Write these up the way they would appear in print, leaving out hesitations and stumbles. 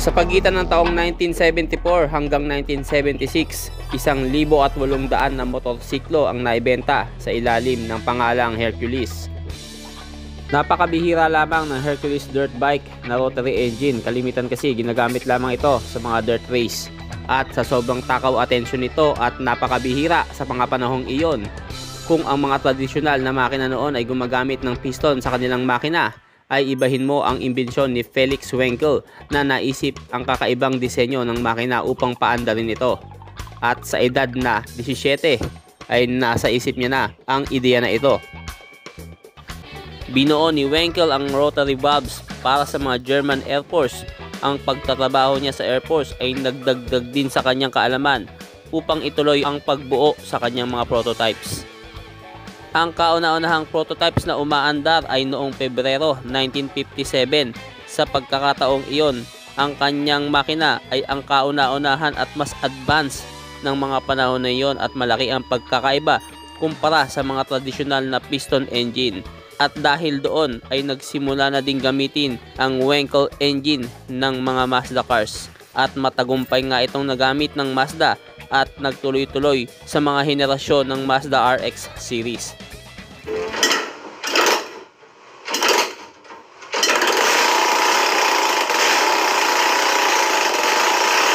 Sa pagitan ng taong 1974 hanggang 1976, 1,800 na motorsiklo ang naibenta sa ilalim ng pangalang Hercules. Napakabihira lamang ng Hercules dirt bike na rotary engine. Kalimitan kasi ginagamit lamang ito sa mga dirt race. At sa sobrang takaw atensyon nito at napakabihira sa mga panahong iyon, kung ang mga tradisyonal na makina noon ay gumagamit ng piston sa kanilang makina, ay ibahin mo ang imbensyon ni Felix Wenkel na naisip ang kakaibang disenyo ng makina upang paandarin ito. At sa edad na 17 ay nasa isip niya na ang ideya na ito. Binuo ni Wenkel ang rotary valves para sa mga German Air Force. Ang pagtatrabaho niya sa Air Force ay nagdagdag din sa kanyang kaalaman upang ituloy ang pagbuo sa kanyang mga prototypes. Ang kauna-unahang prototypes na umaandar ay noong Pebrero 1957. Sa pagkakataong iyon, ang kanyang makina ay ang kauna-unahan at mas advanced ng mga panahon na iyon at malaki ang pagkakaiba kumpara sa mga tradisyonal na piston engine. At dahil doon ay nagsimula na din gamitin ang Wenkel engine ng mga Mazda cars. At matagumpay nga itong nagamit ng Mazda at nagtuloy-tuloy sa mga henerasyon ng Mazda RX series.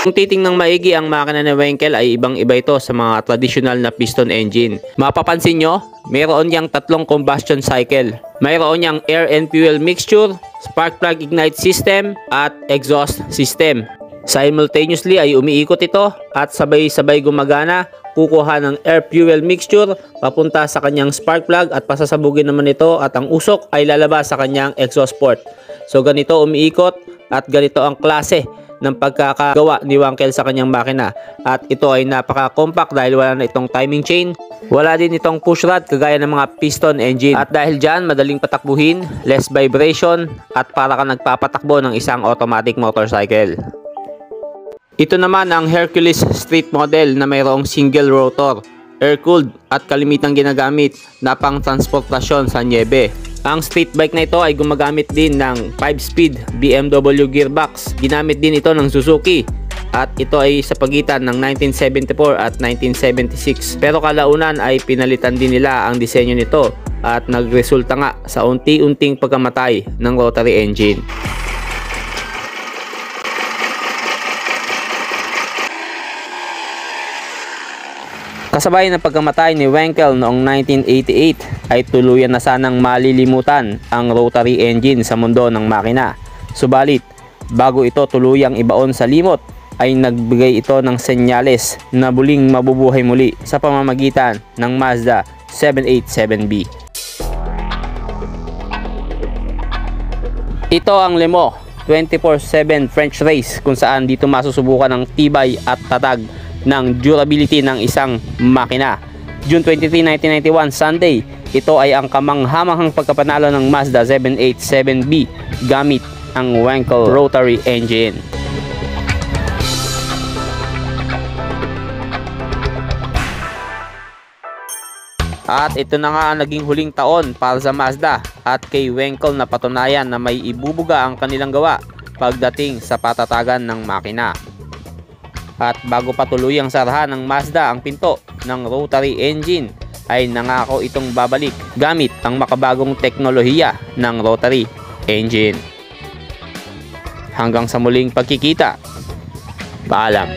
Kung titingnang maigi ang makina ni Wenkel ay ibang-iba ito sa mga tradisyonal na piston engine. Mapapansin nyo, mayroon niyang tatlong combustion cycle. Mayroon niyang air and fuel mixture, spark plug ignite system, at exhaust system. Simultaneously ay umiikot ito at sabay-sabay gumagana. Kukuha ng air fuel mixture papunta sa kanyang spark plug at pasasabugin naman ito at ang usok ay lalabas sa kanyang exhaust port. So ganito umiikot at ganito ang klase ng pagkakagawa ni Wenkel sa kanyang makina. At ito ay napaka-compact dahil wala na itong timing chain. Wala din itong push rod kagaya ng mga piston engine. At dahil dyan, madaling patakbuhin, less vibration, at para ka nagpapatakbo ng isang automatic motorcycle. Ito naman ang Hercules Street Model na mayroong single rotor, air-cooled at kalimitang ginagamit na pang transportasyon sa niebe. Ang street bike na ito ay gumagamit din ng 5-speed BMW gearbox. Ginamit din ito ng Suzuki at ito ay sa pagitan ng 1974 at 1976. Pero kalaunan ay pinalitan din nila ang disenyo nito at nagresulta nga sa unti-unting pagkamatay ng rotary engine. Kasabay ng pagkamatay ni Wenkel noong 1988 ay tuluyan na sanang malilimutan ang rotary engine sa mundo ng makina. Subalit, bago ito tuluyang ibaon sa limot, ay nagbigay ito ng senyales na muling mabubuhay muli sa pamamagitan ng Mazda 787B. Ito ang Lemo 24/7 French race kung saan dito masusubukan ang tibay at tatag ng durability ng isang makina. June 23, 1991, Sunday, ito ay ang kamanghamanghang pagkapanalo ng Mazda 787B gamit ang Wenkel rotary engine. At ito na nga ang naging huling taon para sa Mazda at kay Wenkel na patunayan na may ibubuga ang kanilang gawa pagdating sa patatagan ng makina. At bago pa tuluyang sarahan ng Mazda ang pinto ng rotary engine, ay nangako itong babalik gamit ang makabagong teknolohiya ng rotary engine. Hanggang sa muling pagkikita, paalam.